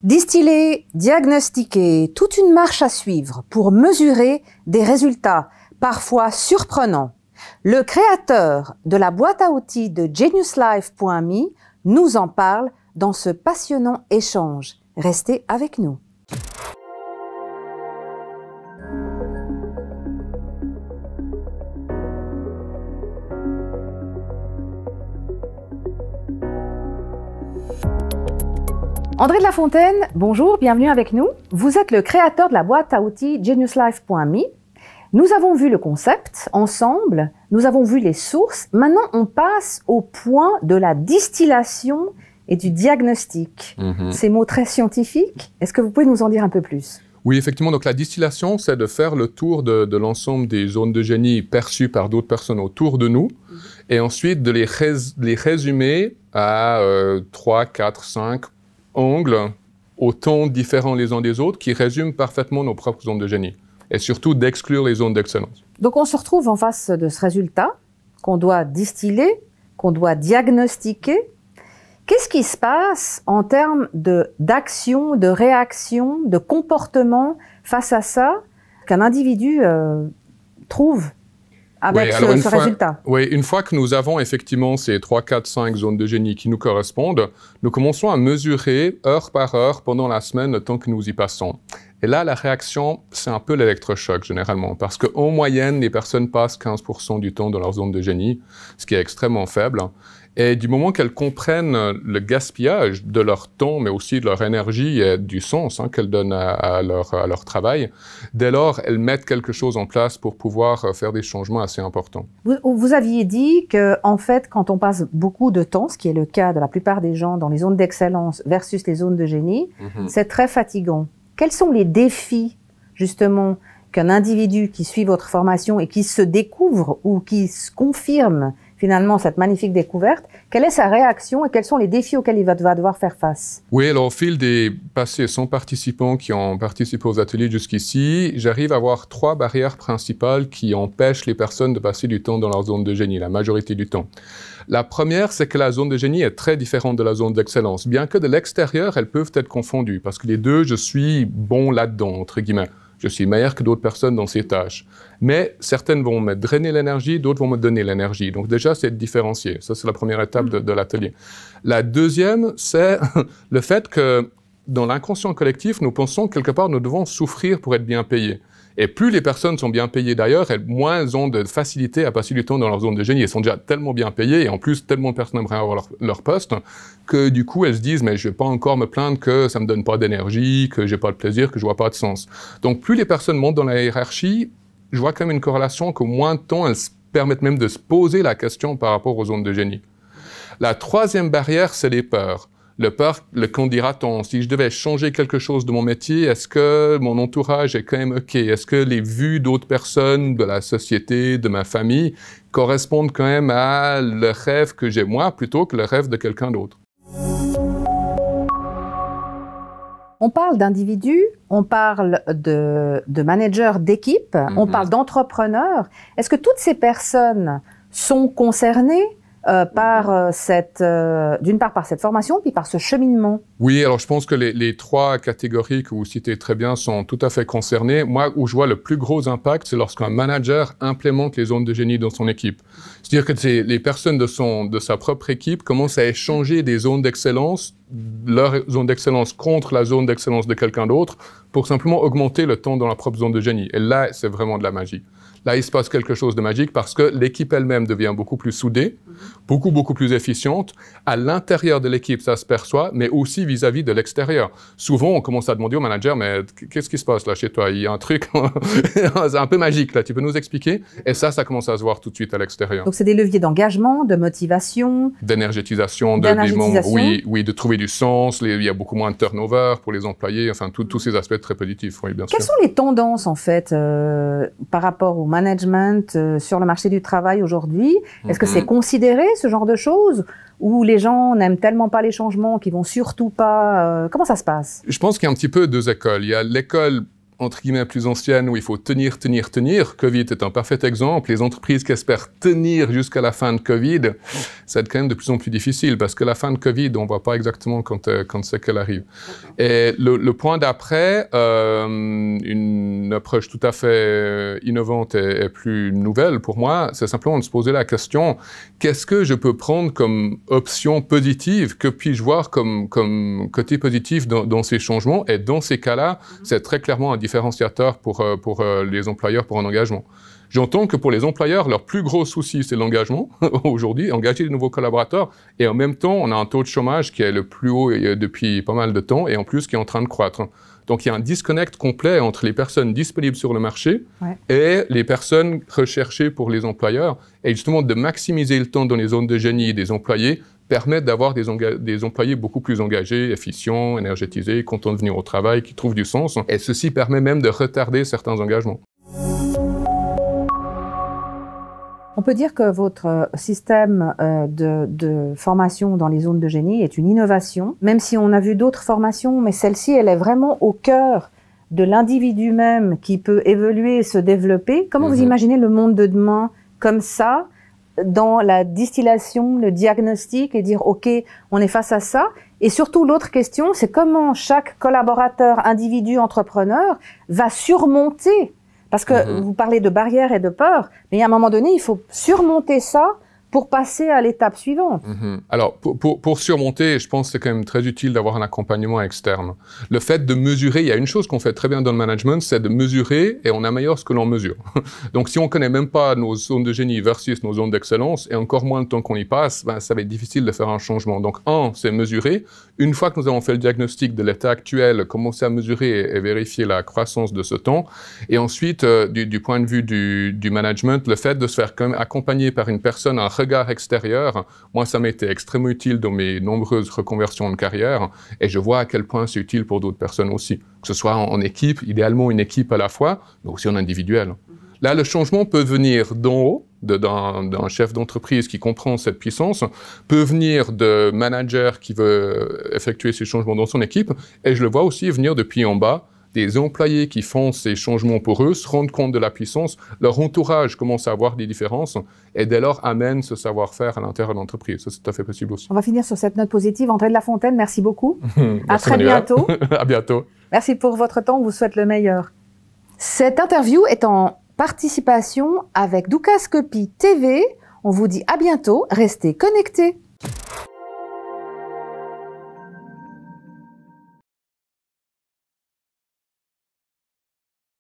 Distiller, diagnostiquer, toute une marche à suivre pour mesurer des résultats parfois surprenants. Le créateur de la boîte à outils de GeniusLife.me nous en parle dans ce passionnant échange. Restez avec nous. André de La Fontaine, bonjour, bienvenue avec nous. Vous êtes le créateur de la boîte à outils GeniusLife.me. Nous avons vu le concept ensemble, nous avons vu les sources. Maintenant, on passe au point de la distillation et du diagnostic. Ces mots très scientifiques, est-ce que vous pouvez nous en dire un peu plus? Oui, effectivement. Donc, la distillation, c'est de faire le tour de l'ensemble des zones de génie perçues par d'autres personnes autour de nous et ensuite de les résumer à 3, 4, 5 angles, autant différents les uns des autres, qui résument parfaitement nos propres zones de génie. Et surtout d'exclure les zones d'excellence. Donc on se retrouve en face de ce résultat qu'on doit distiller, qu'on doit diagnostiquer. Qu'est-ce qui se passe en termes d'action, de réaction, de comportement face à ça qu'un individu trouve avec ce résultat? Oui, une fois que nous avons effectivement ces 3, 4, 5 zones de génie qui nous correspondent, nous commençons à mesurer heure par heure pendant la semaine le temps que nous y passons. Et là, la réaction, c'est un peu l'électrochoc généralement, parce qu'en moyenne, les personnes passent 15% du temps dans leur zone de génie, ce qui est extrêmement faible. Et du moment qu'elles comprennent le gaspillage de leur temps, mais aussi de leur énergie et du sens qu'elles donnent à leur travail, dès lors, elles mettent quelque chose en place pour pouvoir faire des changements assez importants. Vous aviez dit que, en fait, quand on passe beaucoup de temps, ce qui est le cas de la plupart des gens dans les zones d'excellence versus les zones de génie, c'est très fatigant. Quels sont les défis, justement, qu'un individu qui suit votre formation et qui se découvre ou qui se confirme finalement cette magnifique découverte, quelle est sa réaction et quels sont les défis auxquels il va devoir faire face? Oui, alors au fil des passés 100 participants qui ont participé aux ateliers jusqu'ici, j'arrive à voir 3 barrières principales qui empêchent les personnes de passer du temps dans leur zone de génie, la majorité du temps. La première, c'est que la zone de génie est très différente de la zone d'excellence, bien que de l'extérieur, elles peuvent être confondues, parce que les deux, je suis bon là-dedans, entre guillemets. Je suis meilleur que d'autres personnes dans ces tâches. Mais certaines vont me drainer l'énergie, d'autres vont me donner l'énergie. Donc déjà, c'est de différencier. Ça, c'est la première étape de l'atelier. La deuxième, c'est le fait que dans l'inconscient collectif, nous pensons que quelque part, nous devons souffrir pour être bien payés. Et plus les personnes sont bien payées d'ailleurs, moins elles ont de facilité à passer du temps dans leur zone de génie. Elles sont déjà tellement bien payées et en plus, tellement de personnes aimeraient avoir leur poste que du coup, elles se disent « mais je vais pas encore me plaindre que ça me donne pas d'énergie, que j'ai pas de plaisir, que je vois pas de sens ». Donc, plus les personnes montent dans la hiérarchie, je vois quand même une corrélation qu'au moins de temps, elles se permettent même de se poser la question par rapport aux zones de génie. La troisième barrière, c'est les peurs. Le peur, le qu'en dira-t-on? Si je devais changer quelque chose de mon métier, est-ce que mon entourage est quand même OK? Est-ce que les vues d'autres personnes, de la société, de ma famille, correspondent quand même à le rêve que j'ai moi, plutôt que le rêve de quelqu'un d'autre? On parle d'individus, on parle de managers d'équipe, on parle d'entrepreneurs. Est-ce que toutes ces personnes sont concernées d'une part par cette formation, puis par ce cheminement? Oui, alors je pense que les 3 catégories que vous citez très bien sont tout à fait concernées. Moi, où je vois le plus gros impact, c'est lorsqu'un manager implémente les zones de génie dans son équipe. C'est-à-dire que les personnes de sa propre équipe commencent à échanger des zones d'excellence, leur zone d'excellence contre la zone d'excellence de quelqu'un d'autre, pour simplement augmenter le temps dans la propre zone de génie. Et là, c'est vraiment de la magie. Là, il se passe quelque chose de magique parce que l'équipe elle-même devient beaucoup plus soudée, beaucoup plus efficiente. À l'intérieur de l'équipe, ça se perçoit, mais aussi vis-à-vis de l'extérieur. Souvent, on commence à demander au manager, mais qu'est-ce qui se passe là chez toi? Il y a un truc, c'est un peu magique là, tu peux nous expliquer? Et ça commence à se voir tout de suite à l'extérieur. Donc, c'est des leviers d'engagement, de motivation, d'énergétisation, de trouver du sens. Il y a beaucoup moins de turnover pour les employés, enfin, tous ces aspects très positifs, oui, bien sûr. Quelles sont les tendances, en fait, par rapport au management sur le marché du travail aujourd'hui? Est-ce que c'est considéré, ce genre de choses? Ou les gens n'aiment tellement pas les changements qu'ils vont surtout pas... comment ça se passe? Je pense qu'il y a un petit peu 2 écoles. Il y a l'école entre guillemets, plus ancienne où il faut tenir. Covid est un parfait exemple. Les entreprises qui espèrent tenir jusqu'à la fin de Covid, ça va être quand même de plus en plus difficile parce que la fin de Covid, on ne voit pas exactement quand c'est qu'elle arrive. Et le point d'après, une approche tout à fait innovante et plus nouvelle pour moi, c'est simplement de se poser la question, qu'est-ce que je peux prendre comme option positive, que puis-je voir comme côté positif dans ces changements? Et dans ces cas-là, c'est très clairement un différenciateur pour les employeurs pour un engagement. J'entends que pour les employeurs, leur plus gros souci, c'est l'engagement, aujourd'hui, engager de nouveaux collaborateurs, et en même temps, on a un taux de chômage qui est le plus haut depuis pas mal de temps, et en plus qui est en train de croître. Donc il y a un disconnect complet entre les personnes disponibles sur le marché et les personnes recherchées pour les employeurs, et justement de maximiser le temps dans les zones de génie des employés, permettent d'avoir des employés beaucoup plus engagés, efficients, énergétisés, contents de venir au travail, qui trouvent du sens. Et ceci permet même de retarder certains engagements. On peut dire que votre système de formation dans les zones de génie est une innovation, même si on a vu d'autres formations, mais celle-ci, elle est vraiment au cœur de l'individu même qui peut évoluer et se développer. Comment vous imaginez le monde de demain comme ça, dans la distillation, le diagnostic et dire « OK, on est face à ça ». Et surtout, l'autre question, c'est comment chaque collaborateur, individu, entrepreneur va surmonter. Parce que vous parlez de barrières et de peurs, mais à un moment donné, il faut surmonter ça pour passer à l'étape suivante. Alors, pour surmonter, je pense que c'est quand même très utile d'avoir un accompagnement externe. Le fait de mesurer, il y a une chose qu'on fait très bien dans le management, c'est de mesurer et on améliore ce que l'on mesure. Donc, si on connaît même pas nos zones de génie versus nos zones d'excellence et encore moins le temps qu'on y passe, ben, ça va être difficile de faire un changement. Donc, c'est mesurer. Une fois que nous avons fait le diagnostic de l'état actuel, commencer à mesurer et vérifier la croissance de ce temps. Et ensuite, du point de vue du management, le fait de se faire quand même accompagner par une personne, un regard extérieur, moi, ça m'a été extrêmement utile dans mes nombreuses reconversions de carrière et je vois à quel point c'est utile pour d'autres personnes aussi. Que ce soit en équipe, idéalement une équipe à la fois, mais aussi en individuel. Là, le changement peut venir d'en haut, d'un chef d'entreprise qui comprend cette puissance, peut venir de manager qui veut effectuer ces changements dans son équipe, et je le vois aussi venir depuis en bas, des employés qui font ces changements pour eux, se rendent compte de la puissance, leur entourage commence à avoir des différences, et dès lors amène ce savoir-faire à l'intérieur de l'entreprise. Ça, c'est tout à fait possible aussi. On va finir sur cette note positive. André de La Fontaine, merci beaucoup. À très Manuela. bientôt. À bientôt. Merci pour votre temps, on vous souhaite le meilleur. Cette interview est en participation avec Dukascopy TV. On vous dit à bientôt, restez connectés.